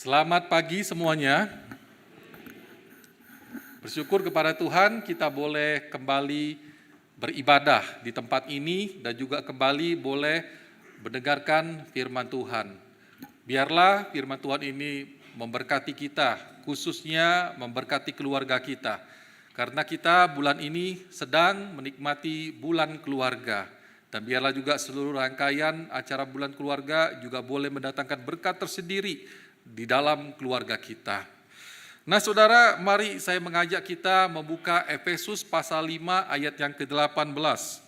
Selamat pagi semuanya. Bersyukur kepada Tuhan kita boleh kembali beribadah di tempat ini dan juga kembali boleh mendengarkan firman Tuhan. Biarlah firman Tuhan ini memberkati kita, khususnya memberkati keluarga kita. Karena kita bulan ini sedang menikmati bulan keluarga. Dan biarlah juga seluruh rangkaian acara bulan keluarga juga boleh mendatangkan berkat tersendiri di dalam keluarga kita. Nah saudara, mari saya mengajak kita membuka Efesus pasal 5 ayat yang ke-18.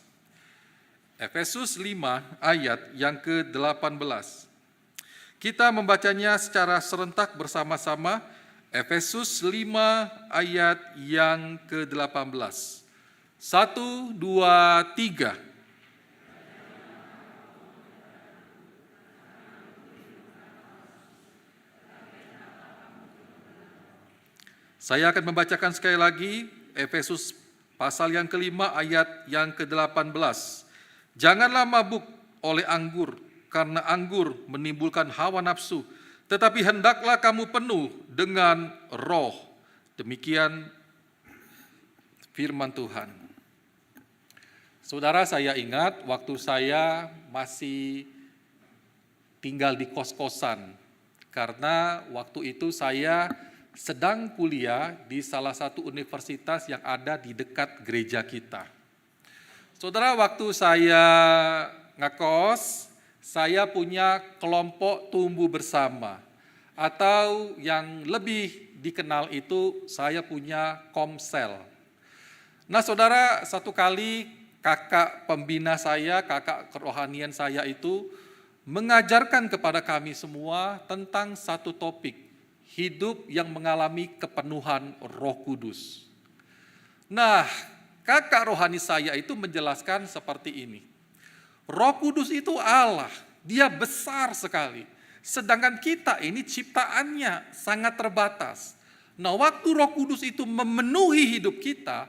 Efesus 5 ayat yang ke-18. Kita membacanya secara serentak bersama-sama. Efesus 5 ayat yang ke-18. 1, 2, 3. Saya akan membacakan sekali lagi Efesus pasal yang kelima ayat yang ke-18. Janganlah mabuk oleh anggur, karena anggur menimbulkan hawa nafsu, tetapi hendaklah kamu penuh dengan roh. Demikian firman Tuhan. Saudara, saya ingat waktu saya masih tinggal di kos-kosan, karena waktu itu saya sedang kuliah di salah satu universitas yang ada di dekat gereja kita. Saudara, waktu saya ngekos, saya punya kelompok tumbuh bersama. Atau yang lebih dikenal itu, saya punya komsel. Nah saudara, satu kali kakak pembina saya, kakak kerohanian saya itu mengajarkan kepada kami semua tentang satu topik. Hidup yang mengalami kepenuhan Roh Kudus. Nah, kakak rohani saya itu menjelaskan seperti ini. Roh Kudus itu Allah, dia besar sekali. Sedangkan kita ini ciptaannya sangat terbatas. Nah, waktu Roh Kudus itu memenuhi hidup kita,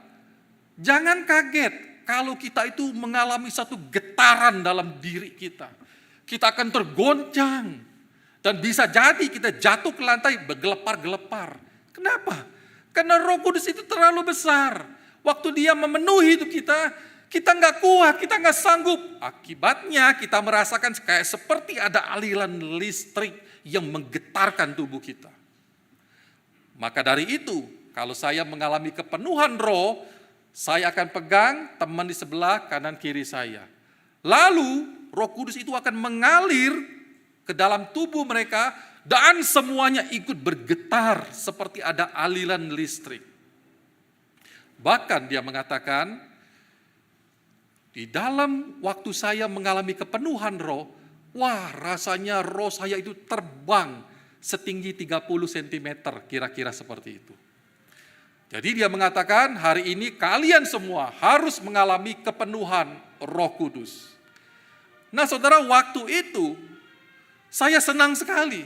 jangan kaget kalau kita itu mengalami satu getaran dalam diri kita. Kita akan tergoncang. Dan bisa jadi kita jatuh ke lantai bergelepar-gelepar. Kenapa? Karena Roh Kudus itu terlalu besar. Waktu dia memenuhi hidup kita, kita nggak kuat, kita nggak sanggup. Akibatnya kita merasakan kayak seperti ada aliran listrik yang menggetarkan tubuh kita. Maka dari itu, kalau saya mengalami kepenuhan roh, saya akan pegang teman di sebelah kanan kiri saya. Lalu Roh Kudus itu akan mengalir ke dalam tubuh mereka dan semuanya ikut bergetar seperti ada aliran listrik. Bahkan dia mengatakan, di dalam waktu saya mengalami kepenuhan roh, wah rasanya roh saya itu terbang setinggi 30 cm, kira-kira seperti itu. Jadi dia mengatakan hari ini kalian semua harus mengalami kepenuhan Roh Kudus. Nah saudara, waktu itu saya senang sekali,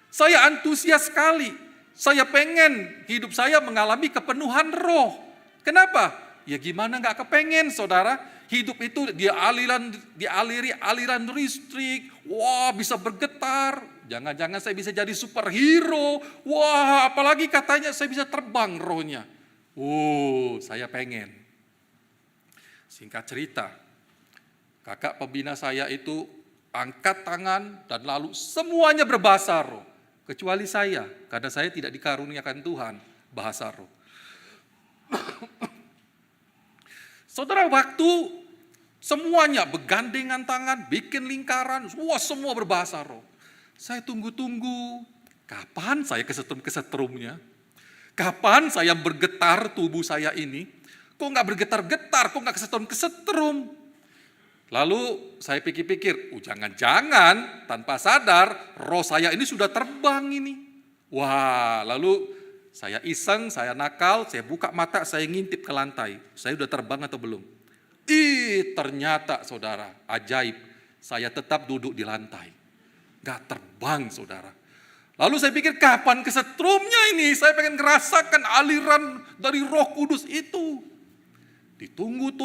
saya antusias sekali, saya pengen hidup saya mengalami kepenuhan roh. Kenapa? Ya gimana gak kepengen saudara, hidup itu dialiri aliran listrik, wah bisa bergetar, jangan-jangan saya bisa jadi superhero, wah apalagi katanya saya bisa terbang rohnya. Saya pengen. Singkat cerita, kakak pembina saya itu angkat tangan dan lalu semuanya berbahasa roh. Kecuali saya, karena saya tidak dikaruniakan Tuhan bahasa roh. Saudara, waktu semuanya bergandengan tangan, bikin lingkaran, semua berbahasa roh. Saya tunggu-tunggu, kapan saya kesetrum-kesetrumnya? Kapan saya bergetar tubuh saya ini? Kok gak bergetar-getar, kok gak kesetrum-kesetrum? Lalu saya pikir-pikir, jangan-jangan tanpa sadar roh saya ini sudah terbang ini. Wah, lalu saya iseng, saya nakal, saya buka mata, saya ngintip ke lantai. Saya sudah terbang atau belum? Ternyata saudara, ajaib, saya tetap duduk di lantai. Gak terbang saudara. Lalu saya pikir kapan kesetrumnya ini, saya pengen ngerasakan aliran dari Roh Kudus itu. Ditunggu.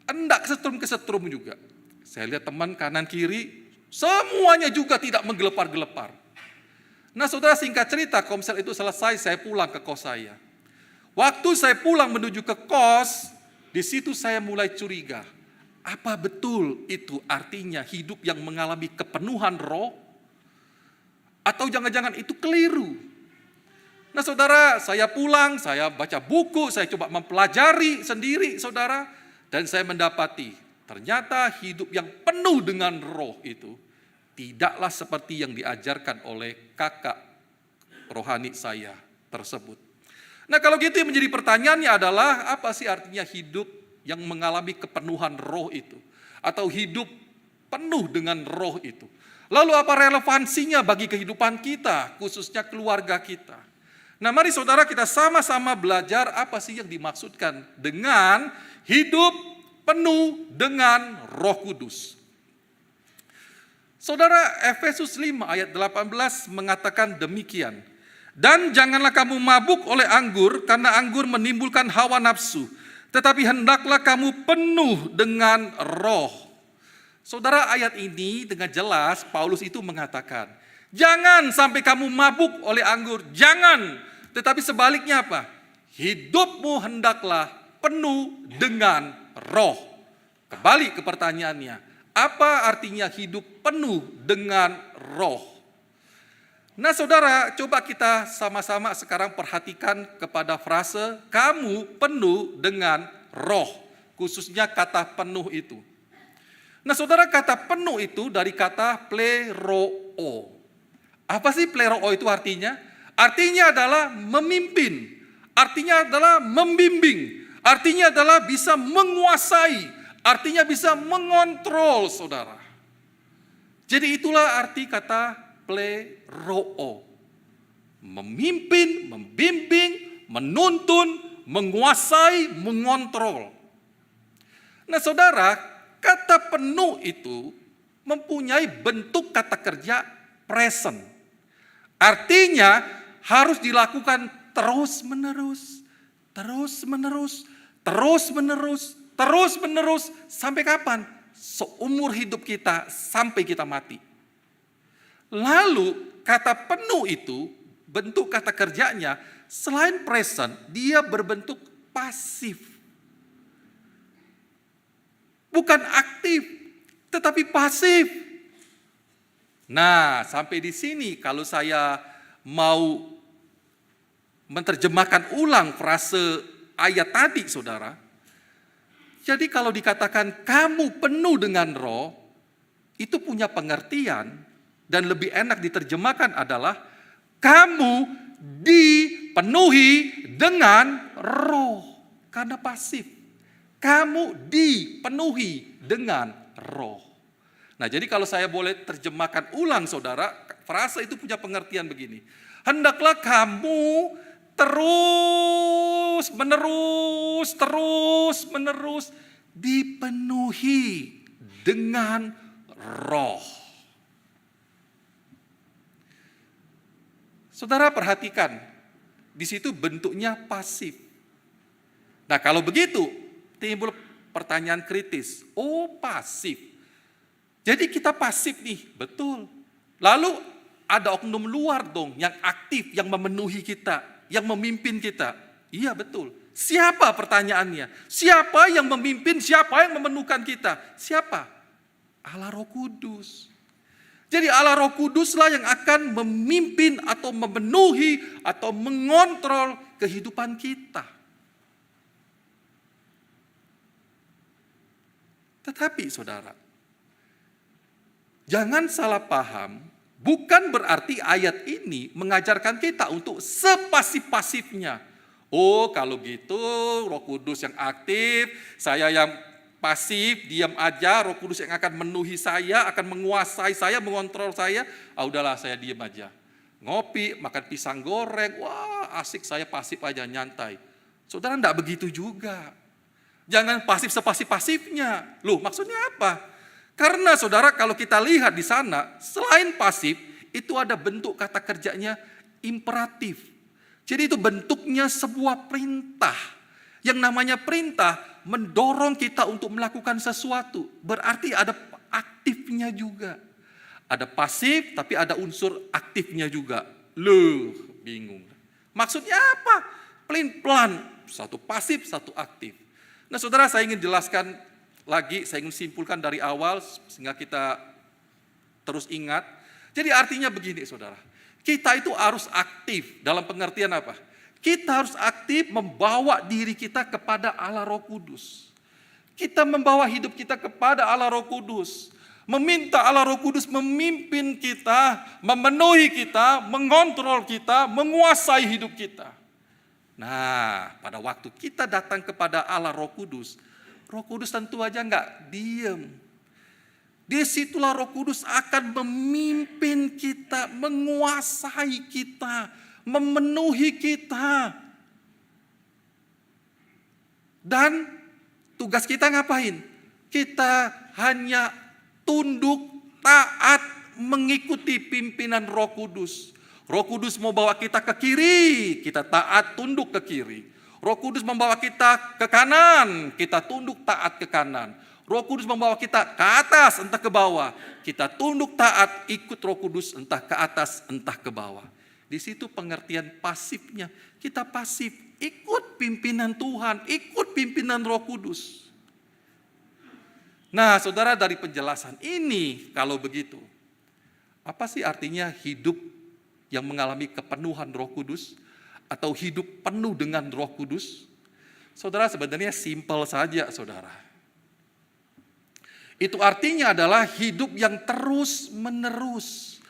Enggak kesetrum juga. Saya lihat teman kanan kiri Semuanya juga tidak menggelepar-gelepar. Nah saudara, singkat cerita, komsel itu selesai, saya pulang ke kos saya. Waktu saya pulang menuju ke kos, di situ saya mulai curiga. Apa betul itu artinya hidup yang mengalami kepenuhan roh? Atau jangan-jangan itu keliru? Nah saudara, saya pulang, saya baca buku, saya coba mempelajari sendiri saudara. Dan saya mendapati, ternyata hidup yang penuh dengan roh itu tidaklah seperti yang diajarkan oleh kakak rohani saya tersebut. Nah kalau gitu yang menjadi pertanyaannya adalah, apa sih artinya hidup yang mengalami kepenuhan roh itu? Atau hidup penuh dengan roh itu? Lalu apa relevansinya bagi kehidupan kita, khususnya keluarga kita? Nah mari saudara kita sama-sama belajar apa sih yang dimaksudkan dengan hidup penuh dengan Roh Kudus. Saudara, Efesus 5 ayat 18 mengatakan demikian. Dan janganlah kamu mabuk oleh anggur, karena anggur menimbulkan hawa nafsu. Tetapi hendaklah kamu penuh dengan roh. Saudara, ayat ini dengan jelas Paulus itu mengatakan, jangan sampai kamu mabuk oleh anggur, jangan. Tetapi sebaliknya apa? Hidupmu hendaklah penuh dengan roh. Kembali ke pertanyaannya, apa artinya hidup penuh dengan roh? Nah saudara, coba kita sama-sama sekarang perhatikan kepada frase kamu penuh dengan roh, khususnya kata penuh itu. Nah saudara, kata penuh itu dari kata pleroo. Apa sih pleroo itu artinya? Artinya adalah memimpin, artinya adalah membimbing, artinya adalah bisa menguasai, artinya bisa mengontrol saudara. Jadi itulah arti kata pleroo. Memimpin, membimbing, menuntun, menguasai, mengontrol. Nah saudara, kata penuh itu mempunyai bentuk kata kerja present. Artinya harus dilakukan terus-menerus, terus-menerus, terus-menerus, terus-menerus. Sampai kapan? Seumur hidup kita sampai kita mati. Lalu kata penuh itu, bentuk kata kerjanya, selain present, dia berbentuk pasif. Bukan aktif, tetapi pasif. Nah, sampai di sini kalau saya mau menerjemahkan ulang frase ayat tadi, saudara. Jadi kalau dikatakan kamu penuh dengan roh, itu punya pengertian dan lebih enak diterjemahkan adalah kamu dipenuhi dengan roh. Karena pasif. Kamu dipenuhi dengan roh. Nah jadi kalau saya boleh terjemahkan ulang saudara, frase itu punya pengertian begini. Hendaklah kamu terus menerus dipenuhi dengan roh. Saudara perhatikan, di situ bentuknya pasif. Nah kalau begitu, timbul pertanyaan kritis. Oh pasif. Jadi kita pasif nih, betul. Lalu ada oknum luar dong yang aktif, yang memenuhi kita, yang memimpin kita. Iya betul. Siapa pertanyaannya? Siapa yang memimpin, siapa yang memenuhkan kita? Siapa? Allah Roh Kudus. Jadi Allah Roh Kuduslah yang akan memimpin atau memenuhi atau mengontrol kehidupan kita. Tetapi saudara, jangan salah paham, bukan berarti ayat ini mengajarkan kita untuk sepasif-pasifnya. Oh kalau gitu Roh Kudus yang aktif, saya yang pasif, diam aja, Roh Kudus yang akan memenuhi saya, akan menguasai saya, mengontrol saya. Udahlah saya diam aja. Ngopi, makan pisang goreng, wah asik saya pasif aja, nyantai. Saudara enggak begitu juga. Jangan pasif sepasif-pasifnya. Loh maksudnya apa? Karena saudara kalau kita lihat di sana, selain pasif, itu ada bentuk kata kerjanya imperatif. Jadi itu bentuknya sebuah perintah. Yang namanya perintah mendorong kita untuk melakukan sesuatu. Berarti ada aktifnya juga. Ada pasif, tapi ada unsur aktifnya juga. Loh, bingung. Maksudnya apa? Pelin-pelan, satu pasif, satu aktif. Nah saudara, saya ingin jelaskan lagi, saya ingin simpulkan dari awal, sehingga kita terus ingat. Jadi artinya begini saudara, kita itu harus aktif dalam pengertian apa? Kita harus aktif membawa diri kita kepada Allah Roh Kudus. Kita membawa hidup kita kepada Allah Roh Kudus. Meminta Allah Roh Kudus memimpin kita, memenuhi kita, mengontrol kita, menguasai hidup kita. Nah, pada waktu kita datang kepada Allah Roh Kudus tentu aja nggak diem. Disitulah Roh Kudus akan memimpin kita, menguasai kita, memenuhi kita. Dan tugas kita ngapain? Kita hanya tunduk, taat, mengikuti pimpinan Roh Kudus. Roh Kudus mau bawa kita ke kiri, kita taat, tunduk ke kiri. Roh Kudus membawa kita ke kanan, kita tunduk, taat ke kanan. Roh Kudus membawa kita ke atas, entah ke bawah. Kita tunduk, taat, ikut Roh Kudus, entah ke atas, entah ke bawah. Di situ pengertian pasifnya. Kita pasif, ikut pimpinan Tuhan, ikut pimpinan Roh Kudus. Nah, saudara, dari penjelasan ini, kalau begitu, apa sih artinya hidup yang mengalami kepenuhan Roh Kudus atau hidup penuh dengan Roh Kudus? Saudara, sebenarnya simpel saja, saudara. Itu artinya adalah hidup yang terus-menerus.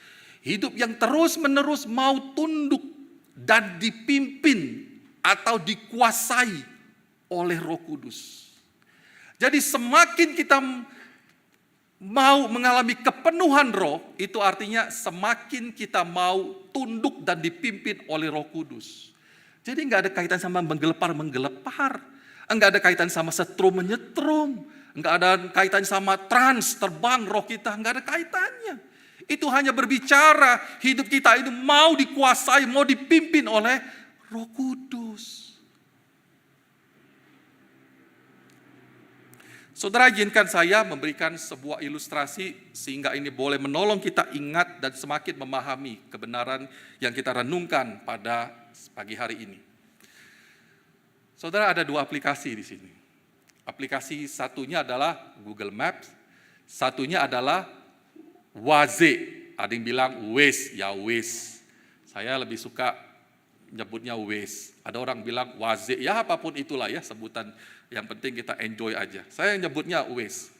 Hidup yang terus-menerus mau tunduk dan dipimpin atau dikuasai oleh Roh Kudus. Jadi semakin kita mau mengalami kepenuhan roh, itu artinya semakin kita mau tunduk dan dipimpin oleh Roh Kudus. Jadi nggak ada kaitan sama menggelepar, nggak ada kaitan sama setrum menyetrum, nggak ada kaitan sama trans, terbang roh kita, nggak ada kaitannya. Itu hanya berbicara hidup kita ini mau dikuasai, mau dipimpin oleh Roh Kudus. Saudara, izinkan saya memberikan sebuah ilustrasi sehingga ini boleh menolong kita ingat dan semakin memahami kebenaran yang kita renungkan pada pagi hari ini. Saudara, ada dua aplikasi di sini. Aplikasi satunya adalah Google Maps, satunya adalah Waze. Ada yang bilang Waze, ya Waze. Saya lebih suka nyebutnya Waze. Ada orang bilang Waze, ya apapun itulah ya sebutan. Yang penting kita enjoy aja. Saya nyebutnya Waze.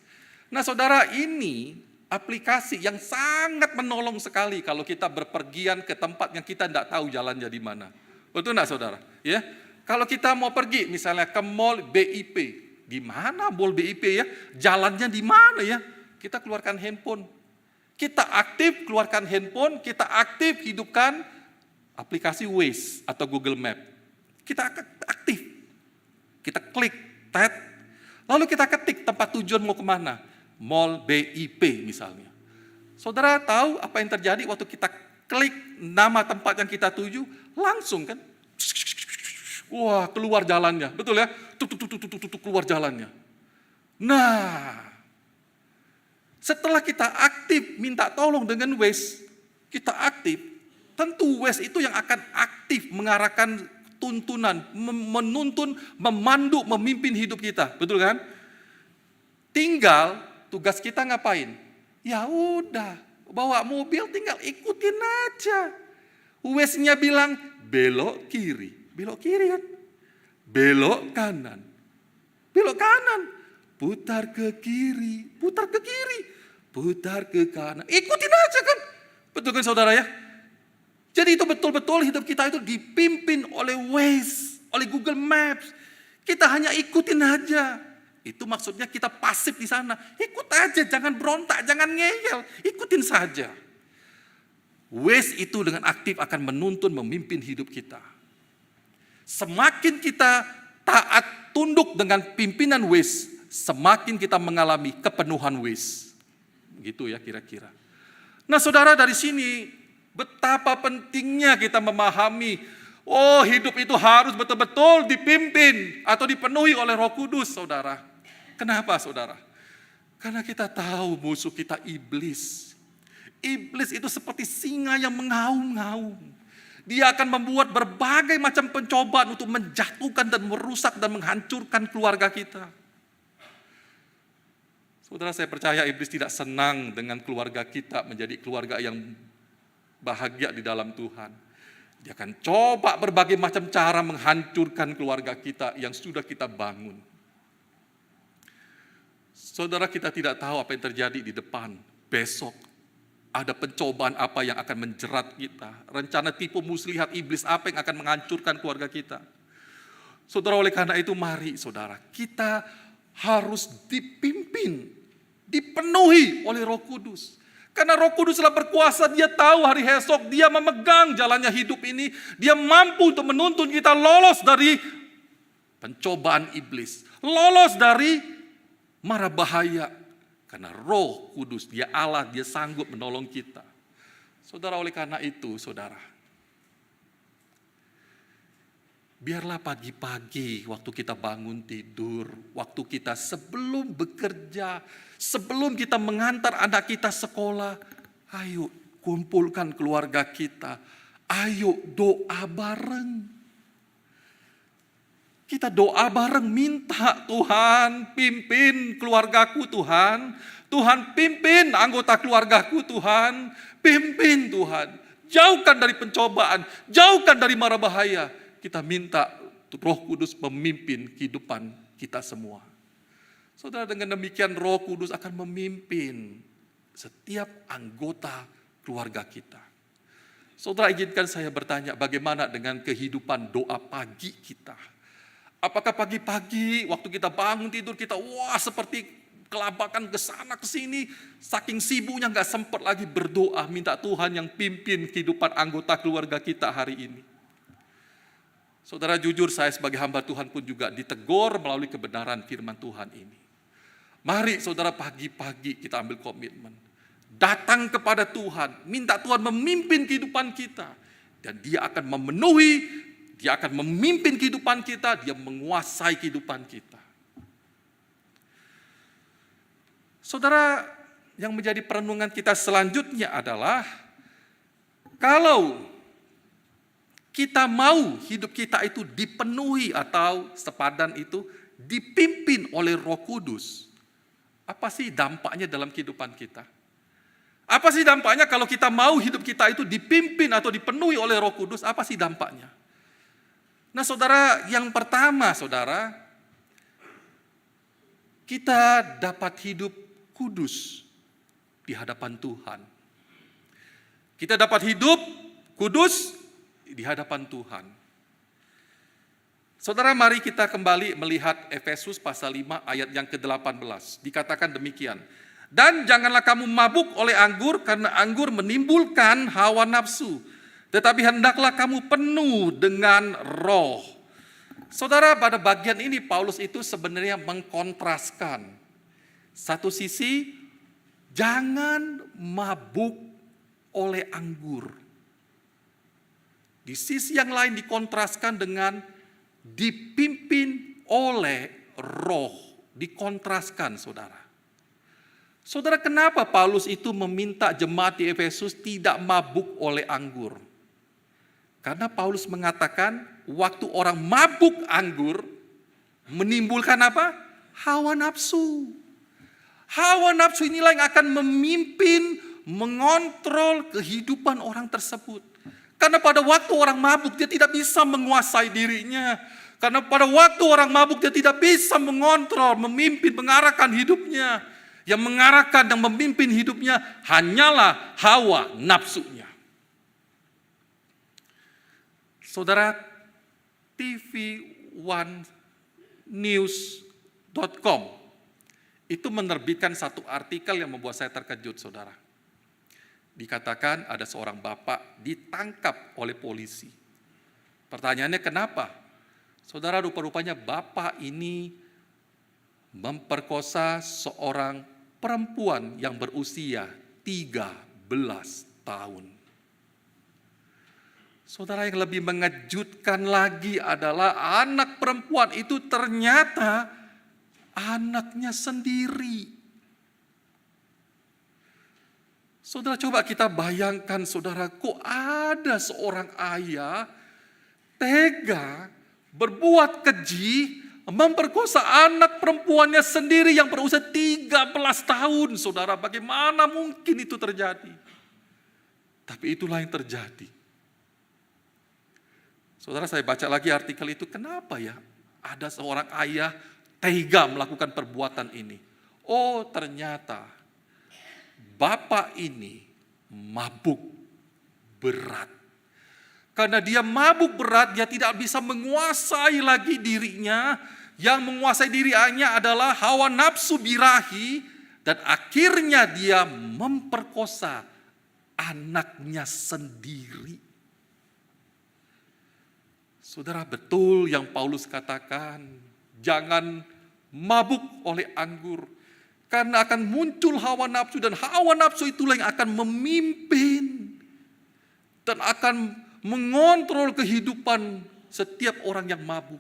Nah saudara, ini aplikasi yang sangat menolong sekali kalau kita berpergian ke tempat yang kita tidak tahu jalannya di mana. Betul enggak saudara? Ya, kalau kita mau pergi misalnya ke mall BIP, di mana mall BIP ya? Jalannya di mana ya? Kita keluarkan handphone. Kita aktif keluarkan handphone, kita aktif hidupkan aplikasi Waze atau Google Map. Kita aktif. Kita klik tab, lalu kita ketik tempat tujuan mau kemana, mall BIP misalnya. Saudara tahu apa yang terjadi waktu kita klik nama tempat yang kita tuju, langsung kan, wah keluar jalannya, betul ya, keluar jalannya. Nah, setelah kita aktif minta tolong dengan Waze, kita aktif, tentu Waze itu yang akan aktif mengarahkan tuntunan, menuntun, memandu, memimpin hidup kita, betul kan? Tinggal tugas kita ngapain? Ya udah, bawa mobil tinggal ikutin aja. Waze-nya bilang belok kiri kan? Belok kanan, putar ke kiri, putar ke kanan, ikutin aja kan? Betul kan saudara ya? Jadi itu betul-betul hidup kita itu dipimpin oleh Waze, oleh Google Maps. Kita hanya ikutin aja. Itu maksudnya kita pasif di sana. Ikut aja, jangan berontak, jangan ngeyel. Ikutin saja. Waze itu dengan aktif akan menuntun, memimpin hidup kita. Semakin kita taat, tunduk dengan pimpinan Waze, semakin kita mengalami kepenuhan Waze. Gitu ya kira-kira. Nah saudara, dari sini betapa pentingnya kita memahami, oh hidup itu harus betul-betul dipimpin atau dipenuhi oleh Roh Kudus, saudara. Kenapa, saudara? Karena kita tahu musuh kita iblis. Iblis itu seperti singa yang mengaum-ngaum. Dia akan membuat berbagai macam pencobaan untuk menjatuhkan dan merusak dan menghancurkan keluarga kita. Saudara, saya percaya iblis tidak senang dengan keluarga kita menjadi keluarga yang bahagia di dalam Tuhan. Dia akan coba berbagai macam cara menghancurkan keluarga kita yang sudah kita bangun. Saudara, kita tidak tahu apa yang terjadi di depan. Besok ada pencobaan apa yang akan menjerat kita. Rencana tipu muslihat iblis apa yang akan menghancurkan keluarga kita. Saudara, oleh karena itu mari saudara, kita harus dipimpin, dipenuhi oleh Roh Kudus. Karena Roh Kuduslah berkuasa, dia tahu hari esok, dia memegang jalannya hidup ini, dia mampu untuk menuntun kita lolos dari pencobaan iblis, lolos dari mara bahaya. Karena Roh Kudus, dia Allah, dia sanggup menolong kita. Saudara, oleh karena itu, saudara, biarlah pagi-pagi waktu kita bangun tidur, waktu kita sebelum bekerja, sebelum kita mengantar anak kita sekolah, ayo kumpulkan keluarga kita, ayo doa bareng. Kita doa bareng, minta Tuhan pimpin keluargaku Tuhan. Tuhan pimpin anggota keluargaku Tuhan. Pimpin Tuhan. Jauhkan dari pencobaan, jauhkan dari mara bahaya. Kita minta Roh Kudus memimpin kehidupan kita semua. Saudara, dengan demikian Roh Kudus akan memimpin setiap anggota keluarga kita. Saudara, izinkan saya bertanya, bagaimana dengan kehidupan doa pagi kita? Apakah pagi-pagi waktu kita bangun tidur kita seperti kelabakan ke sana ke sini, saking sibuknya nggak sempat lagi berdoa minta Tuhan yang pimpin kehidupan anggota keluarga kita hari ini. Saudara, jujur saya sebagai hamba Tuhan pun juga ditegur melalui kebenaran firman Tuhan ini. Mari saudara, pagi-pagi kita ambil komitmen, datang kepada Tuhan, minta Tuhan memimpin kehidupan kita, dan Dia akan memenuhi, Dia akan memimpin kehidupan kita, Dia menguasai kehidupan kita. Saudara, yang menjadi perenungan kita selanjutnya adalah, kalau kita mau hidup kita itu dipenuhi atau sepadan itu dipimpin oleh Roh Kudus, apa sih dampaknya dalam kehidupan kita? Apa sih dampaknya kalau kita mau hidup kita itu dipimpin atau dipenuhi oleh Roh Kudus? Apa sih dampaknya? Nah saudara, yang pertama saudara, kita dapat hidup kudus di hadapan Tuhan. Kita dapat hidup kudus di hadapan Tuhan. Saudara, mari kita kembali melihat Efesus pasal 5 ayat yang ke-18. Dikatakan demikian. Dan janganlah kamu mabuk oleh anggur, karena anggur menimbulkan hawa nafsu. Tetapi hendaklah kamu penuh dengan roh. Saudara, pada bagian ini Paulus itu sebenarnya mengkontraskan. Satu sisi, jangan mabuk oleh anggur. Di sisi yang lain dikontraskan dengan dipimpin oleh roh. Dikontraskan saudara. Saudara, kenapa Paulus itu meminta jemaat di Efesus tidak mabuk oleh anggur? Karena Paulus mengatakan waktu orang mabuk anggur menimbulkan apa? Hawa nafsu. Hawa nafsu inilah yang akan memimpin, mengontrol kehidupan orang tersebut. Karena pada waktu orang mabuk dia tidak bisa menguasai dirinya. Karena pada waktu orang mabuk dia tidak bisa mengontrol, memimpin, mengarahkan hidupnya. Yang mengarahkan dan memimpin hidupnya hanyalah hawa nafsunya. Saudara, tv1news.com itu menerbitkan satu artikel yang membuat saya terkejut, saudara. Dikatakan ada seorang bapak ditangkap oleh polisi. Pertanyaannya kenapa? Saudara, rupa-rupanya bapak ini memperkosa seorang perempuan yang berusia 13 tahun. Saudara, yang lebih mengejutkan lagi adalah anak perempuan itu ternyata anaknya sendiri. Saudara, coba kita bayangkan, saudara, kok ada seorang ayah tega berbuat keji, memperkosa anak perempuannya sendiri yang berusia 13 tahun, saudara. Bagaimana mungkin itu terjadi? Tapi itulah yang terjadi. Saudara, saya baca lagi artikel itu, kenapa ya ada seorang ayah tega melakukan perbuatan ini? Oh, ternyata bapak ini mabuk berat. Karena dia mabuk berat, dia tidak bisa menguasai lagi dirinya. Yang menguasai dirinya adalah hawa nafsu birahi. Dan akhirnya dia memperkosa anaknya sendiri. Saudara, betul yang Paulus katakan, jangan mabuk oleh anggur. Karena akan muncul hawa nafsu, dan hawa nafsu itulah yang akan memimpin dan akan mengontrol kehidupan setiap orang yang mabuk.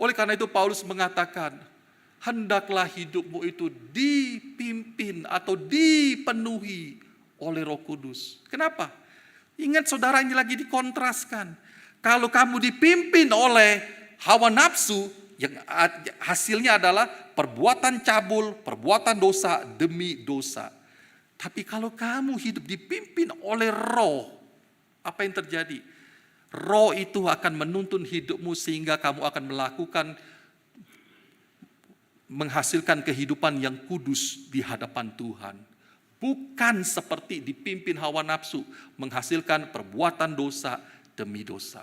Oleh karena itu Paulus mengatakan, hendaklah hidupmu itu dipimpin atau dipenuhi oleh Roh Kudus. Kenapa? Ingat saudara, ini lagi dikontraskan. Kalau kamu dipimpin oleh hawa nafsu, yang hasilnya adalah perbuatan cabul, perbuatan dosa demi dosa. Tapi kalau kamu hidup dipimpin oleh Roh, apa yang terjadi? Roh itu akan menuntun hidupmu sehingga kamu akan menghasilkan kehidupan yang kudus di hadapan Tuhan. Bukan seperti dipimpin hawa nafsu, menghasilkan perbuatan dosa demi dosa.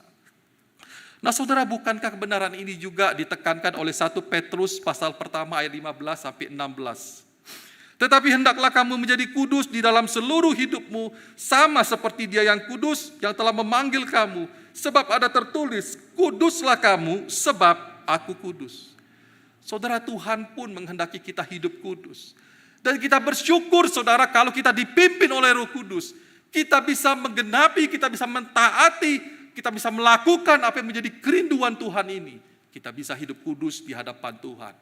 Nah saudara, bukankah kebenaran ini juga ditekankan oleh 1 Petrus pasal pertama ayat 15 sampai 16. Tetapi hendaklah kamu menjadi kudus di dalam seluruh hidupmu, sama seperti Dia yang kudus yang telah memanggil kamu. Sebab ada tertulis, kuduslah kamu sebab aku kudus. Saudara, Tuhan pun menghendaki kita hidup kudus. Dan kita bersyukur saudara kalau kita dipimpin oleh Roh Kudus. Kita bisa menggenapi, kita bisa mentaati, kita bisa melakukan apa yang menjadi kerinduan Tuhan ini. Kita bisa hidup kudus di hadapan Tuhan.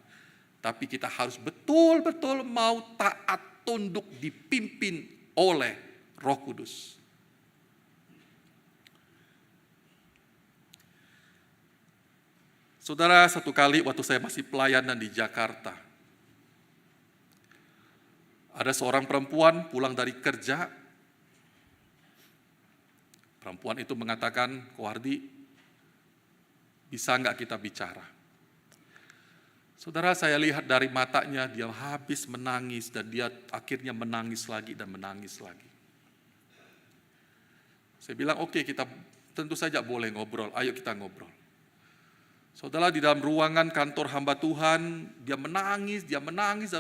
Tapi kita harus betul-betul mau taat, tunduk, dipimpin oleh Roh Kudus. Saudara, satu kali waktu saya masih pelayanan di Jakarta, ada seorang perempuan pulang dari kerja. Perempuan itu mengatakan, Kowardi, bisa enggak kita bicara? Saudara, saya lihat dari matanya, dia habis menangis dan dia akhirnya menangis lagi dan menangis lagi. Saya bilang, oke, kita tentu saja boleh ngobrol, ayo kita ngobrol. Saudara, di dalam ruangan kantor hamba Tuhan, dia menangis dan menangis.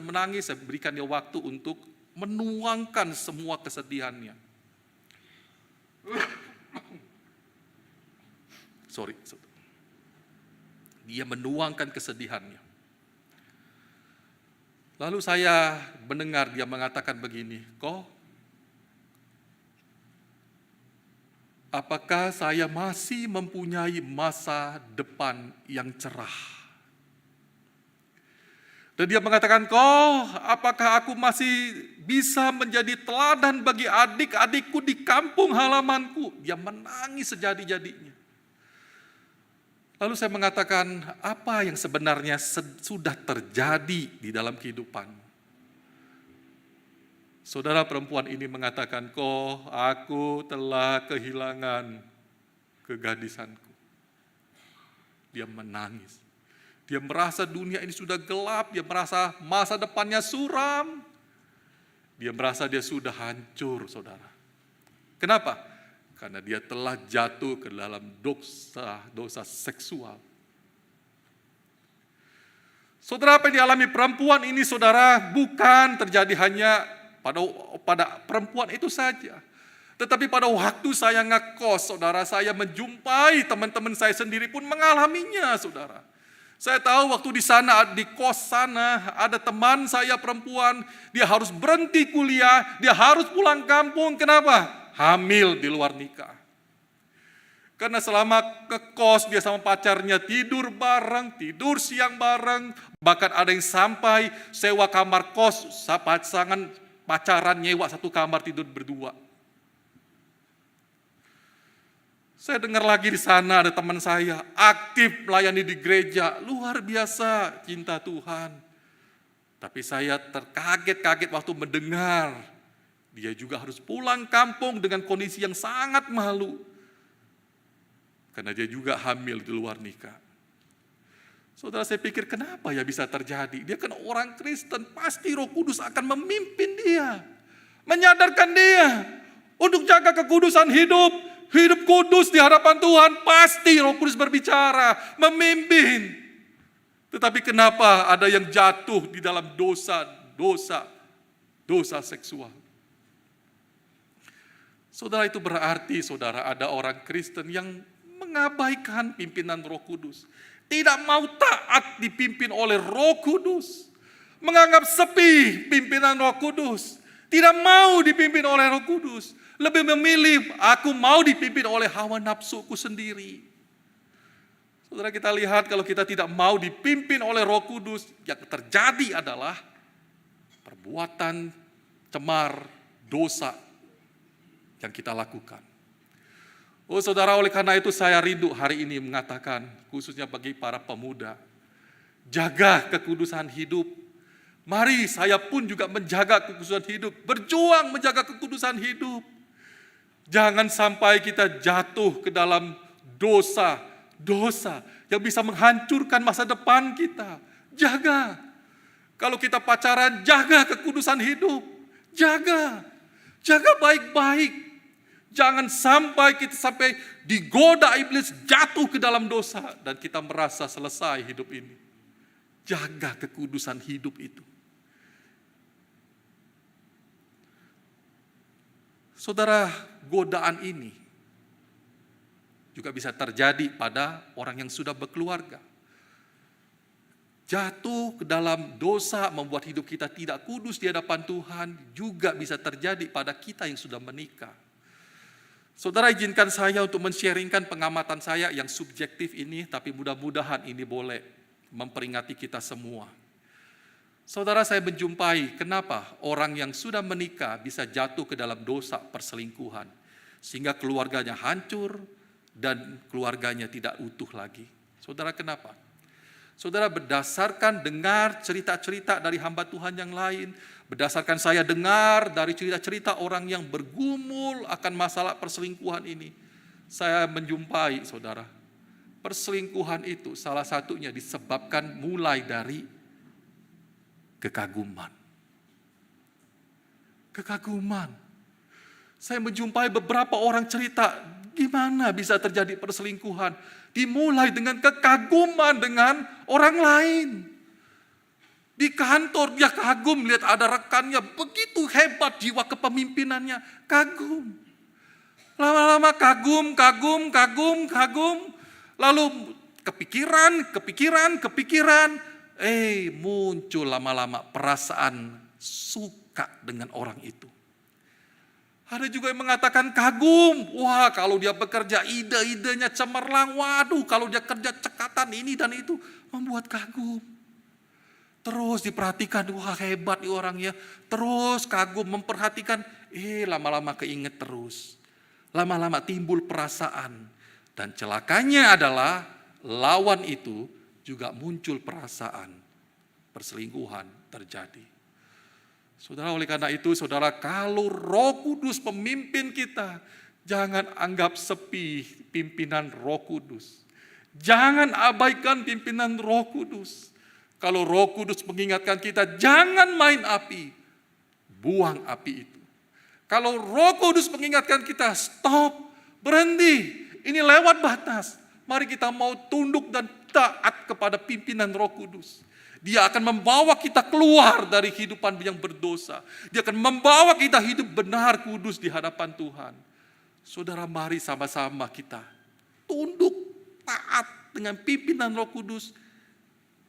Saya berikan dia waktu untuk menuangkan semua kesedihannya. Dia menuangkan kesedihannya. Lalu saya mendengar dia mengatakan begini, apakah saya masih mempunyai masa depan yang cerah? Dan dia mengatakan, apakah aku masih bisa menjadi teladan bagi adik-adikku di kampung halamanku? Dia menangis sejadi-jadinya. Lalu saya mengatakan, apa yang sebenarnya sudah terjadi di dalam kehidupanmu? Saudara, perempuan ini mengatakan, aku telah kehilangan kegadisanku. Dia menangis. Dia merasa dunia ini sudah gelap, dia merasa masa depannya suram. Dia merasa dia sudah hancur, saudara. Kenapa? Karena dia telah jatuh ke dalam dosa seksual. Saudara, apa yang dialami perempuan ini, saudara, bukan terjadi hanya pada perempuan itu saja. Tetapi pada waktu saya ngekos, saudara, saya menjumpai teman-teman saya sendiri pun mengalaminya, saudara. Saya tahu waktu di sana, di kos sana, ada teman saya perempuan, dia harus berhenti kuliah, dia harus pulang kampung. Kenapa? Hamil di luar nikah. Karena selama ke kos dia sama pacarnya tidur bareng, tidur siang bareng, bahkan ada yang sampai sewa kamar kos pasangan pacaran nyewa satu kamar tidur berdua. Saya dengar lagi di sana ada teman saya aktif melayani di gereja, luar biasa cinta Tuhan. Tapi saya terkaget-kaget waktu mendengar dia juga harus pulang kampung dengan kondisi yang sangat malu. Karena dia juga hamil di luar nikah. Saudara, saya pikir kenapa ya bisa terjadi? Dia kan orang Kristen, pasti Roh Kudus akan memimpin dia. Menyadarkan dia untuk jaga kekudusan hidup. Hidup kudus di hadapan Tuhan, pasti Roh Kudus berbicara, memimpin. Tetapi kenapa ada yang jatuh di dalam dosa seksual? Saudara, itu berarti saudara ada orang Kristen yang mengabaikan pimpinan Roh Kudus. Tidak mau taat dipimpin oleh Roh Kudus. Menganggap sepi pimpinan Roh Kudus. Tidak mau dipimpin oleh Roh Kudus. Lebih memilih, aku mau dipimpin oleh hawa nafsuku sendiri. Saudara, kita lihat kalau kita tidak mau dipimpin oleh Roh Kudus, yang terjadi adalah perbuatan cemar, dosa yang kita lakukan. Oh saudara, oleh karena itu saya rindu hari ini mengatakan, khususnya bagi para pemuda, jaga kekudusan hidup. Mari saya pun juga menjaga kekudusan hidup, berjuang menjaga kekudusan hidup. Jangan sampai kita jatuh ke dalam dosa yang bisa menghancurkan masa depan kita. Jaga. Kalau kita pacaran, jaga kekudusan hidup. Jaga baik-baik. Jangan sampai kita digoda iblis, jatuh ke dalam dosa dan kita merasa selesai hidup ini. Jaga kekudusan hidup itu. Saudara, godaan ini juga bisa terjadi pada orang yang sudah berkeluarga. Jatuh ke dalam dosa membuat hidup kita tidak kudus di hadapan Tuhan juga bisa terjadi pada kita yang sudah menikah. Saudara, izinkan saya untuk men-sharingkan pengamatan saya yang subjektif ini, tapi mudah-mudahan ini boleh memperingati kita semua. Saudara, saya menjumpai kenapa orang yang sudah menikah bisa jatuh ke dalam dosa perselingkuhan. Sehingga keluarganya hancur dan keluarganya tidak utuh lagi. Saudara, kenapa? Saudara, berdasarkan dengar cerita-cerita dari hamba Tuhan yang lain, berdasarkan saya dengar dari cerita-cerita orang yang bergumul akan masalah perselingkuhan ini, saya menjumpai saudara, perselingkuhan itu salah satunya disebabkan mulai dari kekaguman. Saya menjumpai beberapa orang cerita, gimana bisa terjadi perselingkuhan? Dimulai dengan kekaguman dengan orang lain. Di kantor dia kagum, lihat ada rekannya, begitu hebat jiwa kepemimpinannya, kagum. Lama-lama kagum, lalu kepikiran, muncul lama-lama perasaan suka dengan orang itu. Ada juga yang mengatakan kagum, wah kalau dia bekerja ide-idenya cemerlang, waduh kalau dia kerja cekatan ini dan itu, membuat kagum. Terus diperhatikan, wah hebat nih orangnya, terus kagum, memperhatikan, lama-lama keinget terus. Lama-lama timbul perasaan, dan celakanya adalah lawan itu juga muncul perasaan, perselingkuhan terjadi. Saudara, oleh karena itu, saudara, kalau Roh Kudus pemimpin kita, jangan anggap sepi pimpinan Roh Kudus. Jangan abaikan pimpinan Roh Kudus. Kalau Roh Kudus mengingatkan kita, jangan main api, buang api itu. Kalau Roh Kudus mengingatkan kita, stop, berhenti, ini lewat batas. Mari kita mau tunduk dan taat kepada pimpinan Roh Kudus. Dia akan membawa kita keluar dari kehidupan yang berdosa. Dia akan membawa kita hidup benar kudus di hadapan Tuhan. Saudara, mari sama-sama kita tunduk, taat dengan pimpinan Roh Kudus.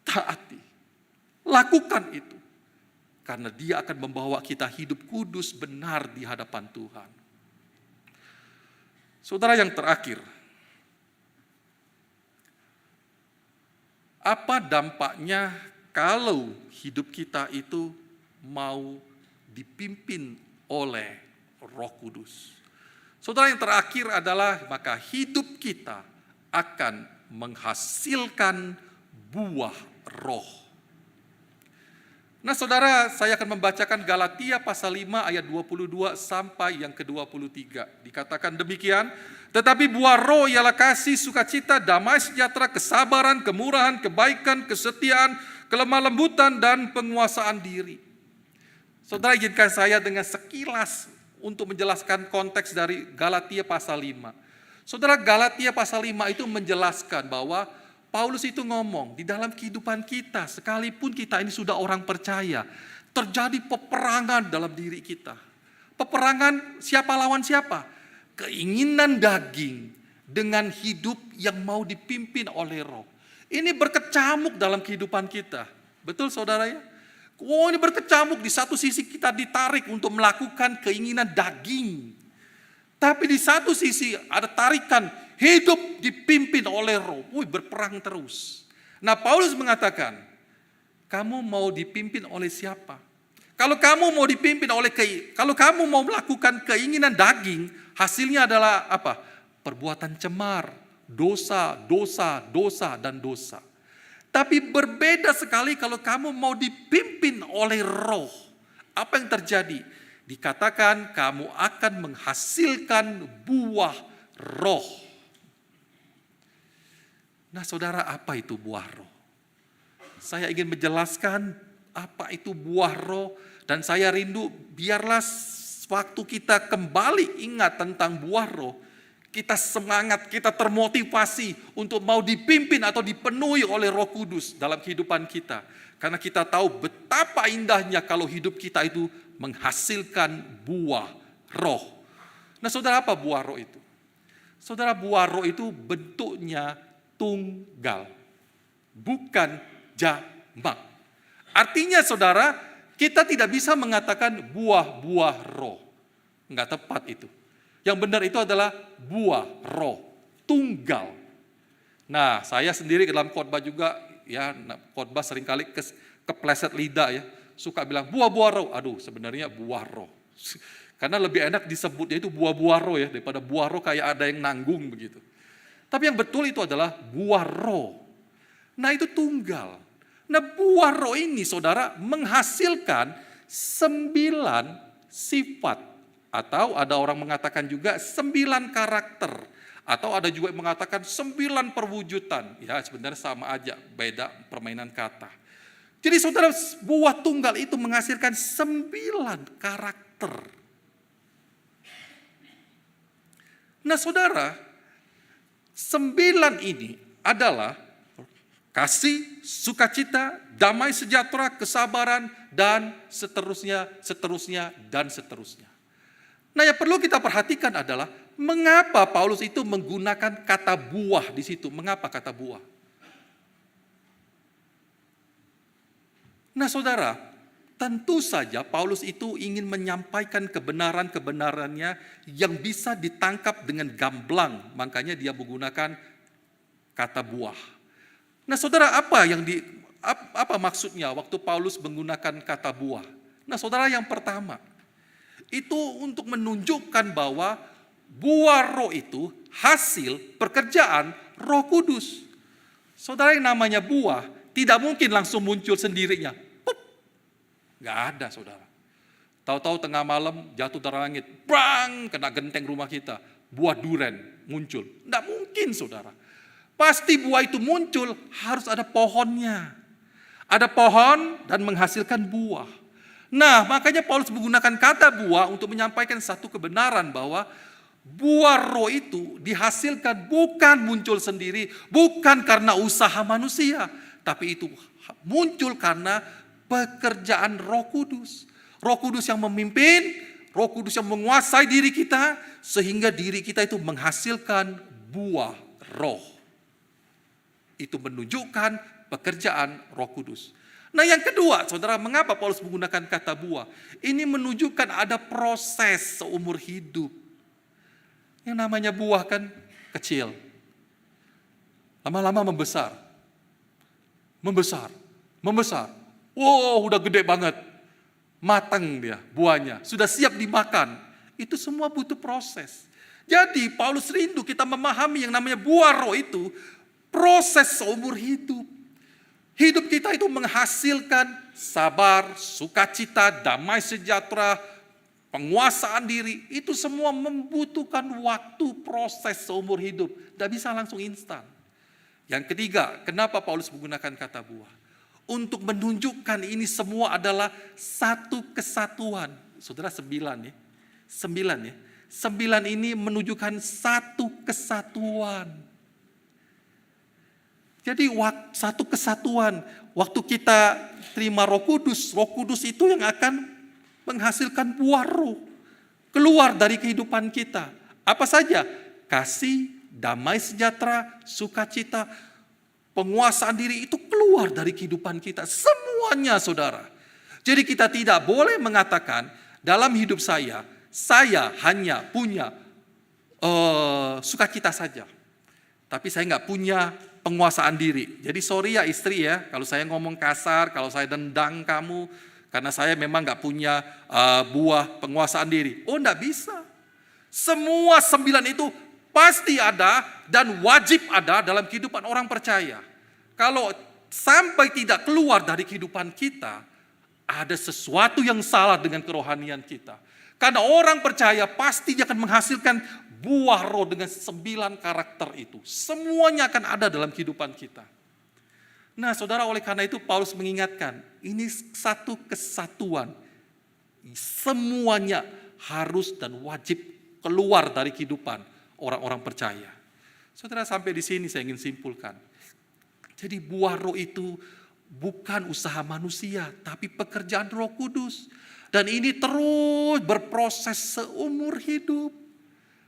Taati, lakukan itu. Karena dia akan membawa kita hidup kudus benar di hadapan Tuhan. Saudara, yang terakhir, apa dampaknya kalau hidup kita itu mau dipimpin oleh Roh Kudus. Saudara, yang terakhir adalah maka hidup kita akan menghasilkan buah roh. Nah saudara, saya akan membacakan Galatia pasal 5 ayat 22 sampai yang ke-23. Dikatakan demikian, tetapi buah roh ialah kasih, sukacita, damai sejahtera, kesabaran, kemurahan, kebaikan, kesetiaan, kelemah lembutan, dan penguasaan diri. Saudara, izinkan saya dengan sekilas untuk menjelaskan konteks dari Galatia pasal 5. Saudara, Galatia pasal 5 itu menjelaskan bahwa Paulus itu ngomong, di dalam kehidupan kita, sekalipun kita ini sudah orang percaya, terjadi peperangan dalam diri kita. Peperangan siapa lawan siapa? Keinginan daging dengan hidup yang mau dipimpin oleh roh. Ini berkecamuk dalam kehidupan kita. Betul saudara ya? Oh, ini berkecamuk, di satu sisi kita ditarik untuk melakukan keinginan daging. Tapi di satu sisi ada tarikan hidup dipimpin oleh roh. Berperang terus. Nah Paulus mengatakan, kamu mau dipimpin oleh siapa? Kalau kamu mau dipimpin oleh kalau kamu mau melakukan keinginan daging, hasilnya adalah apa? Perbuatan cemar, dosa, dosa, dosa, dan dosa. Tapi berbeda sekali kalau kamu mau dipimpin oleh roh. Apa yang terjadi? Dikatakan kamu akan menghasilkan buah roh. Nah saudara, apa itu buah roh? Saya ingin menjelaskan apa itu buah roh. Dan saya rindu biarlah waktu kita kembali ingat tentang buah roh, kita semangat, kita termotivasi untuk mau dipimpin atau dipenuhi oleh Roh Kudus dalam kehidupan kita. Karena kita tahu betapa indahnya kalau hidup kita itu menghasilkan buah roh. Nah saudara, apa buah roh itu? Saudara, buah roh itu bentuknya tunggal, bukan jamak. Artinya saudara, kita tidak bisa mengatakan buah-buah roh. Enggak tepat itu. Yang benar itu adalah buah roh, tunggal. Nah, saya sendiri dalam khotbah juga, ya khotbah seringkali kepleset lidah ya. Suka bilang buah-buah roh, aduh sebenarnya buah roh. Karena lebih enak disebutnya itu buah-buah roh ya, daripada buah roh kayak ada yang nanggung begitu. Tapi yang betul itu adalah buah roh. Nah itu tunggal. Nah buah roh ini saudara menghasilkan 9 sifat. Atau ada orang mengatakan juga 9 karakter. Atau ada juga yang mengatakan 9 perwujudan. Ya sebenarnya sama aja, beda permainan kata. Jadi saudara, buah tunggal itu menghasilkan 9 karakter. Nah saudara, 9 ini adalah kasih, sukacita, damai sejahtera, kesabaran, dan seterusnya, seterusnya, dan seterusnya. Nah yang perlu kita perhatikan adalah mengapa Paulus itu menggunakan kata buah di situ. Mengapa kata buah? Nah saudara, tentu saja Paulus itu ingin menyampaikan kebenaran-kebenarannya yang bisa ditangkap dengan gamblang. Makanya dia menggunakan kata buah. Nah saudara, apa maksudnya waktu Paulus menggunakan kata buah? Nah saudara, yang pertama, itu untuk menunjukkan bahwa buah roh itu hasil pekerjaan Roh Kudus. Saudara, yang namanya buah tidak mungkin langsung muncul sendirinya. Pup. Gak ada saudara. Tahu-tahu tengah malam jatuh dari langit, bang, kena genteng rumah kita. Buah duren muncul. Gak mungkin saudara. Pasti buah itu muncul harus ada pohonnya. Ada pohon dan menghasilkan buah. Nah, makanya Paulus menggunakan kata buah untuk menyampaikan satu kebenaran bahwa buah roh itu dihasilkan bukan muncul sendiri, bukan karena usaha manusia, tapi itu muncul karena pekerjaan Roh Kudus. Roh Kudus yang memimpin, Roh Kudus yang menguasai diri kita, sehingga diri kita itu menghasilkan buah roh. Itu menunjukkan pekerjaan Roh Kudus. Nah yang kedua, saudara, mengapa Paulus menggunakan kata buah? Ini menunjukkan ada proses seumur hidup. Yang namanya buah kan kecil. Lama-lama membesar. Membesar. Membesar. Wow, udah gede banget. matang dia, buahnya, sudah siap dimakan. Itu semua butuh proses. Jadi Paulus rindu kita memahami yang namanya buah roh itu proses seumur hidup. Hidup kita itu menghasilkan sabar, sukacita, damai sejahtera, penguasaan diri. Itu semua membutuhkan waktu proses seumur hidup. Tidak bisa langsung instan. Yang ketiga, kenapa Paulus menggunakan kata buah? Untuk menunjukkan ini semua adalah satu kesatuan. Saudara 9 ya. 9 ya. 9 ini menunjukkan satu kesatuan. Jadi satu kesatuan. Waktu kita terima Roh Kudus itu yang akan menghasilkan buah roh. Keluar dari kehidupan kita. Apa saja? Kasih, damai sejahtera, sukacita, penguasaan diri itu keluar dari kehidupan kita. Semuanya saudara. Jadi kita tidak boleh mengatakan dalam hidup saya hanya punya sukacita saja. Tapi saya nggak punya penguasaan diri. Jadi sorry ya istri ya, kalau saya ngomong kasar, kalau saya dendang kamu, karena saya memang nggak punya buah penguasaan diri. Oh nggak bisa. Semua 9 itu pasti ada dan wajib ada dalam kehidupan orang percaya. Kalau sampai tidak keluar dari kehidupan kita, ada sesuatu yang salah dengan kerohanian kita. Karena orang percaya pasti akan menghasilkan buah roh dengan 9 karakter itu. Semuanya akan ada dalam kehidupan kita. Nah saudara, oleh karena itu Paulus mengingatkan, ini satu kesatuan. Semuanya harus dan wajib keluar dari kehidupan orang-orang percaya. Saudara, sampai di sini saya ingin simpulkan. Jadi buah roh itu bukan usaha manusia, tapi pekerjaan Roh Kudus. Dan ini terus berproses seumur hidup.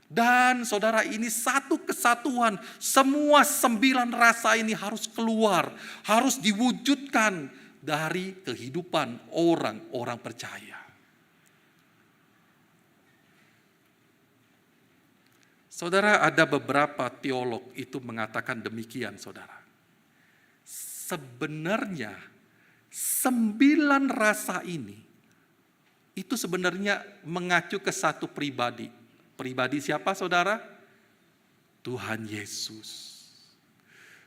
Dan saudara, ini satu kesatuan. Semua 9 rasa ini harus keluar. Harus diwujudkan dari kehidupan orang-orang percaya. Saudara, ada beberapa teolog itu mengatakan demikian saudara. Sebenarnya 9 rasa ini itu sebenarnya mengacu ke satu pribadi. Pribadi siapa saudara? Tuhan Yesus.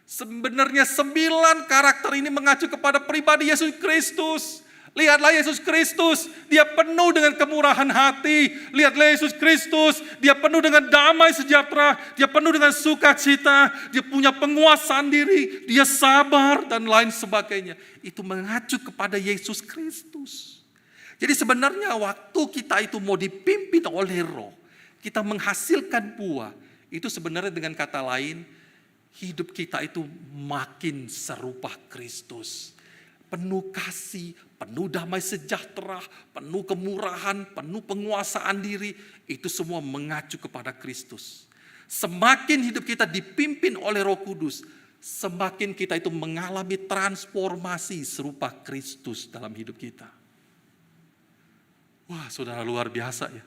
Sebenarnya 9 karakter ini mengacu kepada pribadi Yesus Kristus. Lihatlah Yesus Kristus, dia penuh dengan kemurahan hati. Lihatlah Yesus Kristus, dia penuh dengan damai sejahtera, dia penuh dengan sukacita, dia punya penguasaan diri, dia sabar dan lain sebagainya. Itu mengacu kepada Yesus Kristus. Jadi sebenarnya waktu kita itu mau dipimpin oleh roh, kita menghasilkan buah, itu sebenarnya dengan kata lain, hidup kita itu makin serupa Kristus. Penuh kasih, penuh damai sejahtera, penuh kemurahan, penuh penguasaan diri, itu semua mengacu kepada Kristus. Semakin hidup kita dipimpin oleh Roh Kudus, semakin kita itu mengalami transformasi serupa Kristus dalam hidup kita. Wah, saudara, luar biasa ya.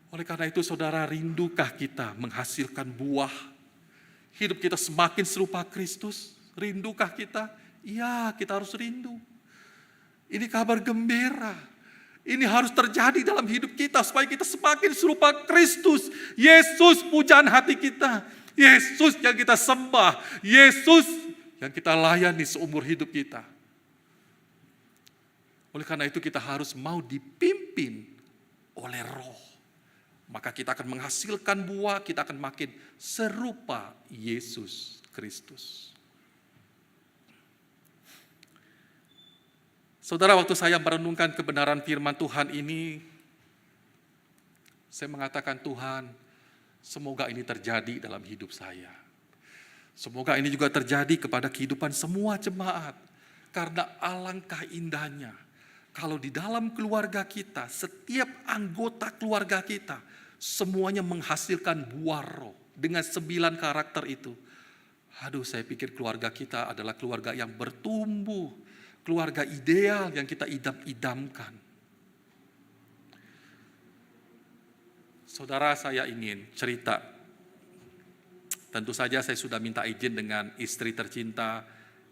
Oleh karena itu saudara, rindukah kita menghasilkan buah? Hidup kita semakin serupa Kristus? Rindukah kita? Iya, kita harus rindu. Ini kabar gembira. Ini harus terjadi dalam hidup kita supaya kita semakin serupa Kristus. Yesus pujaan hati kita. Yesus yang kita sembah. Yesus yang kita layani seumur hidup kita. Oleh karena itu kita harus mau dipimpin oleh roh. Maka kita akan menghasilkan buah, kita akan makin serupa Yesus Kristus. Saudara, waktu saya merenungkan kebenaran firman Tuhan ini, saya mengatakan, Tuhan, semoga ini terjadi dalam hidup saya. Semoga ini juga terjadi kepada kehidupan semua jemaat. Karena alangkah indahnya kalau di dalam keluarga kita, setiap anggota keluarga kita, semuanya menghasilkan buah roh dengan 9 karakter itu. Aduh, saya pikir keluarga kita adalah keluarga yang bertumbuh, keluarga ideal yang kita idam-idamkan. Saudara, saya ingin cerita. Tentu saja saya sudah minta izin dengan istri tercinta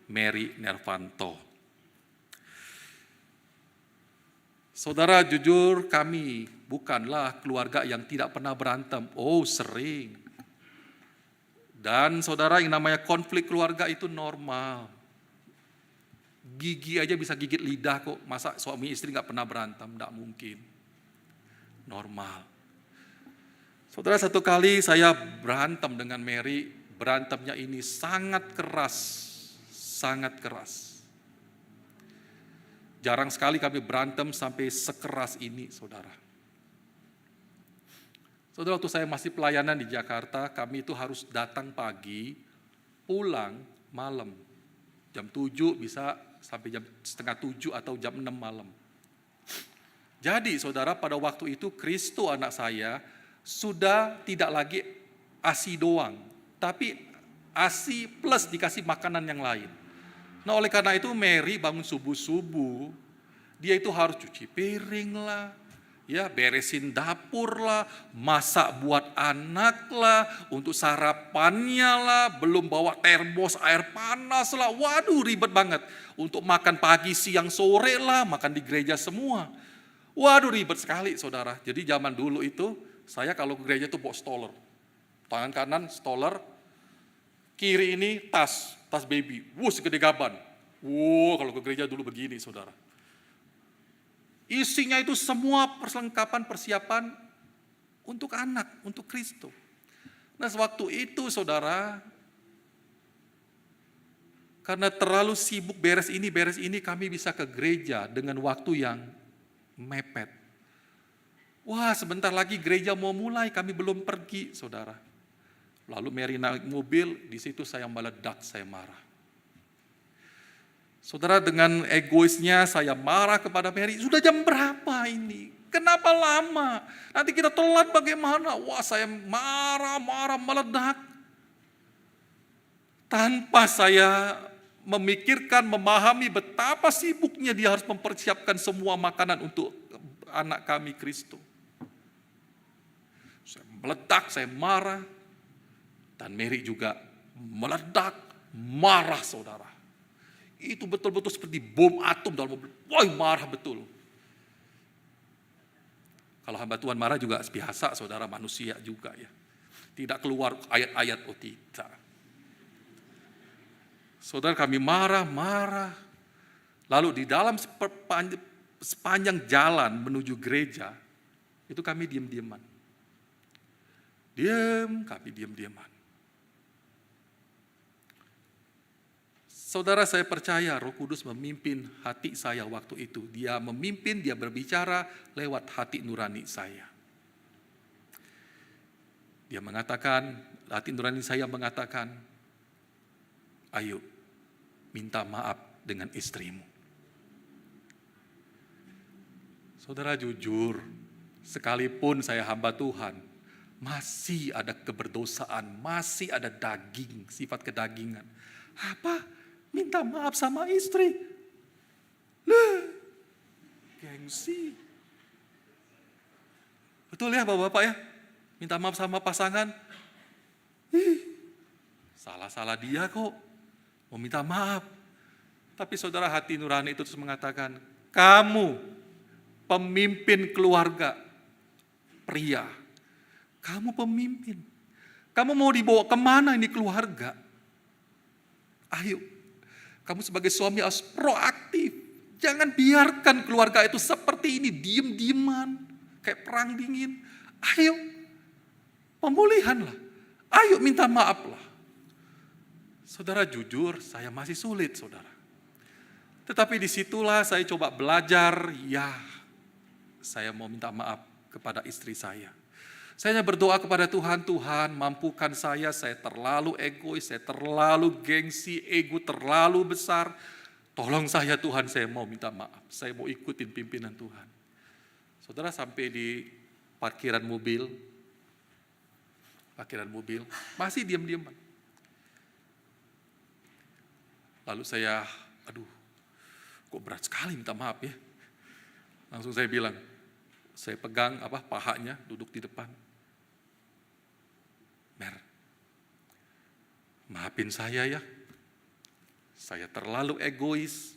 Mary Nervanto. Saudara, jujur kami bukanlah keluarga yang tidak pernah berantem. Oh, sering. Dan saudara, yang namanya konflik keluarga itu normal. Gigi aja bisa gigit lidah kok. Masa suami istri gak pernah berantem? Gak mungkin. Normal. Saudara, satu kali saya berantem dengan Mary. Berantemnya ini sangat keras. Sangat keras. Jarang sekali kami berantem sampai sekeras ini, saudara. Saudara, waktu saya masih pelayanan di Jakarta, kami itu harus datang pagi, pulang malam. Jam 7 bisa sampai jam setengah 7 atau jam 6 malam. Jadi saudara, pada waktu itu Kristo anak saya sudah tidak lagi ASI doang, tapi ASI plus dikasih makanan yang lain. Nah, oleh karena itu Mary bangun subuh-subuh, dia itu harus cuci piring lah, ya beresin dapur lah, masak buat anak lah, untuk sarapannya lah, belum bawa termos air panas lah, waduh ribet banget. Untuk makan pagi, siang, sore lah, makan di gereja semua. Waduh ribet sekali saudara. Jadi zaman dulu itu, saya kalau ke gereja itu bawa stroller. Tangan kanan stroller, kiri ini tas baby, segede gaban. Kalau ke gereja dulu begini saudara. Isinya itu semua perlengkapan persiapan untuk anak, untuk Kristus. Nah sewaktu itu saudara, karena terlalu sibuk beres ini, kami bisa ke gereja dengan waktu yang mepet. Wah sebentar lagi gereja mau mulai, kami belum pergi saudara. Lalu Mary naik mobil, di situ saya meledak, saya marah. Saudara, dengan egoisnya saya marah kepada Mary, sudah jam berapa ini? Kenapa lama? Nanti kita telat bagaimana? Wah saya marah, meledak. Tanpa saya memikirkan, memahami betapa sibuknya dia harus mempersiapkan semua makanan untuk anak kami Kristus. Saya meledak, saya marah. Dan Mary juga meledak, marah saudara. Itu betul-betul seperti bom atom dalam mobil. Wah marah betul. Kalau hamba Tuhan marah juga biasa saudara, manusia juga ya. Tidak keluar ayat-ayat, oh tidak. Saudara kami marah. Lalu di dalam sepanjang jalan menuju gereja, itu kami diam-diaman. Kami diam-diaman. Saudara, saya percaya Roh Kudus memimpin hati saya waktu itu. Dia memimpin, dia berbicara lewat hati nurani saya. Dia mengatakan, hati nurani saya mengatakan, ayo minta maaf dengan istrimu. Saudara jujur, sekalipun saya hamba Tuhan, masih ada keberdosaan, masih ada daging, sifat kedagingan. Apa? Minta maaf sama istri. Gengsi. Betul ya Bapak-bapak ya? Minta maaf sama pasangan. Salah-salah dia kok. Mau minta maaf. Tapi saudara, hati nurani itu terus mengatakan, kamu pemimpin keluarga pria. Kamu pemimpin. Kamu mau dibawa kemana ini keluarga? Ayo. Kamu sebagai suami harus proaktif. Jangan biarkan keluarga itu seperti ini, diem-dieman, kayak perang dingin. Ayo, pemulihanlah. Ayo minta maaflah. Saudara jujur, saya masih sulit saudara. Tetapi disitulah saya coba belajar, ya saya mau minta maaf kepada istri saya. Saya berdoa kepada Tuhan, Tuhan mampukan saya terlalu egois, saya terlalu gengsi, ego terlalu besar. Tolong saya Tuhan, saya mau minta maaf, saya mau ikutin pimpinan Tuhan. Saudara sampai di parkiran mobil, masih diam-diam. Lalu saya, kok berat sekali minta maaf ya. Langsung saya bilang, saya pegang pahanya, duduk di depan. Mer, maafin saya ya. Saya terlalu egois.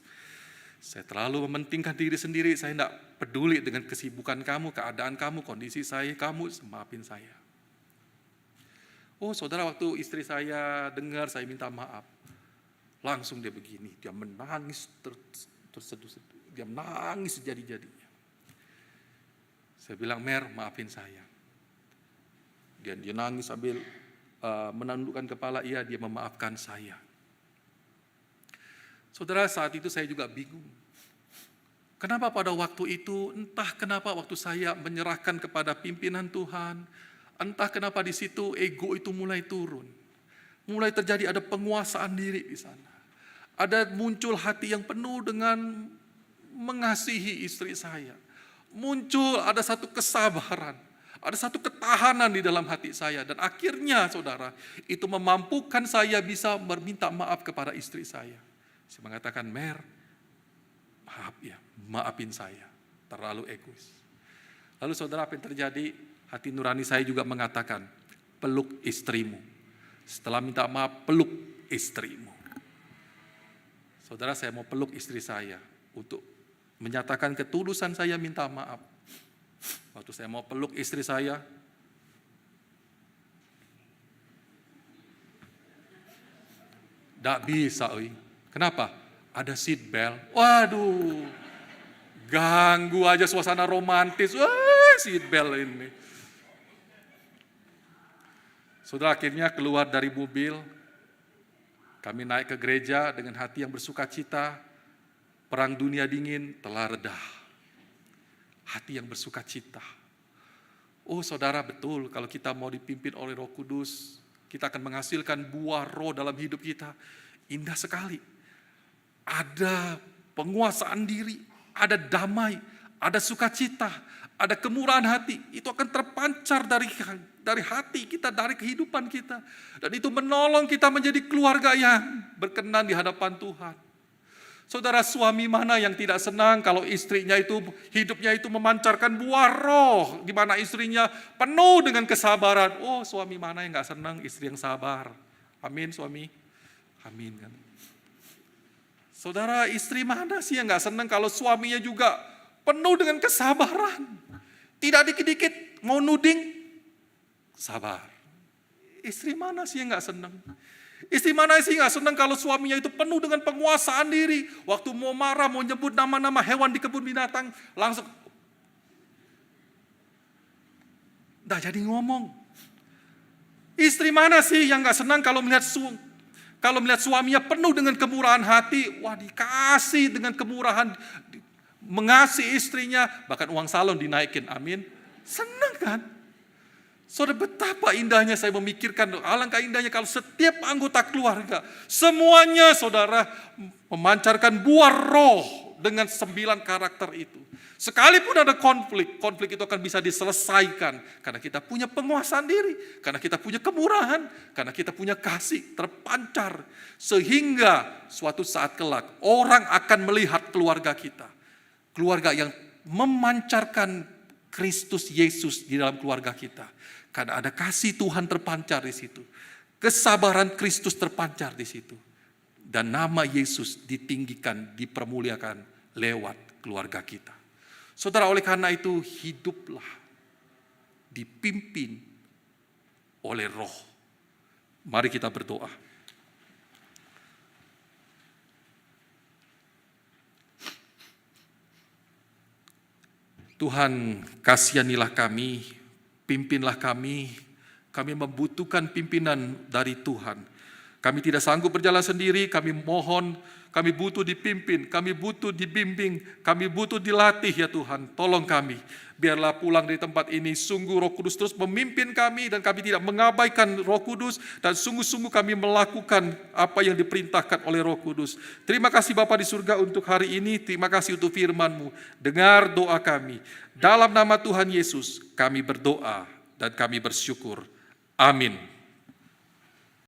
Saya terlalu mementingkan diri sendiri, saya tidak peduli dengan kesibukan kamu, keadaan kamu, kondisi saya, kamu maafin saya. Oh saudara, waktu istri saya dengar saya minta maaf, langsung dia begini, dia menangis terseduh-seduh, dia menangis jadi-jadinya. Saya bilang, Mer, maafin saya. Dia nangis sambil menundukkan kepala, iya dia memaafkan saya. Saudara, saat itu saya juga bingung. Kenapa pada waktu itu, entah kenapa waktu saya menyerahkan kepada pimpinan Tuhan, entah kenapa di situ ego itu mulai turun. Mulai terjadi ada penguasaan diri di sana. Ada muncul hati yang penuh dengan mengasihi istri saya. Muncul ada satu kesabaran, ada satu ketahanan di dalam hati saya. Dan akhirnya saudara, itu memampukan saya bisa meminta maaf kepada istri saya. Saya mengatakan, Mer, maaf ya, maafin saya, terlalu egois. Lalu saudara, apa yang terjadi? Hati nurani saya juga mengatakan, peluk istrimu. Setelah minta maaf, peluk istrimu. Saudara, saya mau peluk istri saya untuk menyatakan ketulusan saya minta maaf. Waktu saya mau peluk istri saya, tidak bisa. Kenapa? Ada seat belt. Waduh, ganggu aja suasana romantis. Wah, seat belt ini. Saudara, akhirnya keluar dari mobil, kami naik ke gereja dengan hati yang bersuka cita. Perang dunia dingin telah reda. Hati yang bersuka cita. Oh saudara, betul, kalau kita mau dipimpin oleh Roh Kudus, kita akan menghasilkan buah roh dalam hidup kita. Indah sekali. Ada penguasaan diri, ada damai, ada sukacita, ada kemurahan hati. Itu akan terpancar dari hati kita, dari kehidupan kita. Dan itu menolong kita menjadi keluarga yang berkenan di hadapan Tuhan. Saudara, suami mana yang tidak senang kalau istrinya itu, hidupnya itu memancarkan buah roh, di mana istrinya penuh dengan kesabaran. Oh, suami mana yang gak senang istri yang sabar. Amin, suami. Amin kan. Saudara, istri mana sih yang gak senang kalau suaminya juga penuh dengan kesabaran. Tidak dikit-dikit mau nuding, sabar. Istri mana sih yang gak senang? Istri mana sih gak senang kalau suaminya itu penuh dengan penguasaan diri. Waktu mau marah, mau nyebut nama-nama hewan di kebun binatang, langsung nggak jadi ngomong. Istri mana sih yang gak senang kalau melihat suaminya penuh dengan kemurahan hati, wah dikasih dengan kemurahan, mengasihi istrinya, bahkan uang salon dinaikin, amin. Senang kan? Saudara, betapa indahnya saya memikirkan, alangkah indahnya kalau setiap anggota keluarga, semuanya saudara memancarkan buah roh dengan 9 karakter itu. Sekalipun ada konflik itu akan bisa diselesaikan. Karena kita punya penguasaan diri, karena kita punya kemurahan, karena kita punya kasih terpancar. Sehingga suatu saat kelak orang akan melihat keluarga kita. Keluarga yang memancarkan Kristus Yesus di dalam keluarga kita. Karena ada kasih Tuhan terpancar di situ. Kesabaran Kristus terpancar di situ. Dan nama Yesus ditinggikan, dipermuliakan lewat keluarga kita. Saudara, oleh karena itu hiduplah dipimpin oleh Roh. Mari kita berdoa. Tuhan, kasihanilah kami, pimpinlah kami. Kami membutuhkan pimpinan dari Tuhan. Kami tidak sanggup berjalan sendiri, kami mohon, kami butuh dipimpin, kami butuh dibimbing, kami butuh dilatih ya Tuhan. Tolong kami, biarlah pulang dari tempat ini, sungguh Roh Kudus terus memimpin kami dan kami tidak mengabaikan Roh Kudus dan sungguh-sungguh kami melakukan apa yang diperintahkan oleh Roh Kudus. Terima kasih Bapa di surga untuk hari ini, terima kasih untuk firman-Mu. Dengar doa kami. Dalam nama Tuhan Yesus kami berdoa dan kami bersyukur. Amin.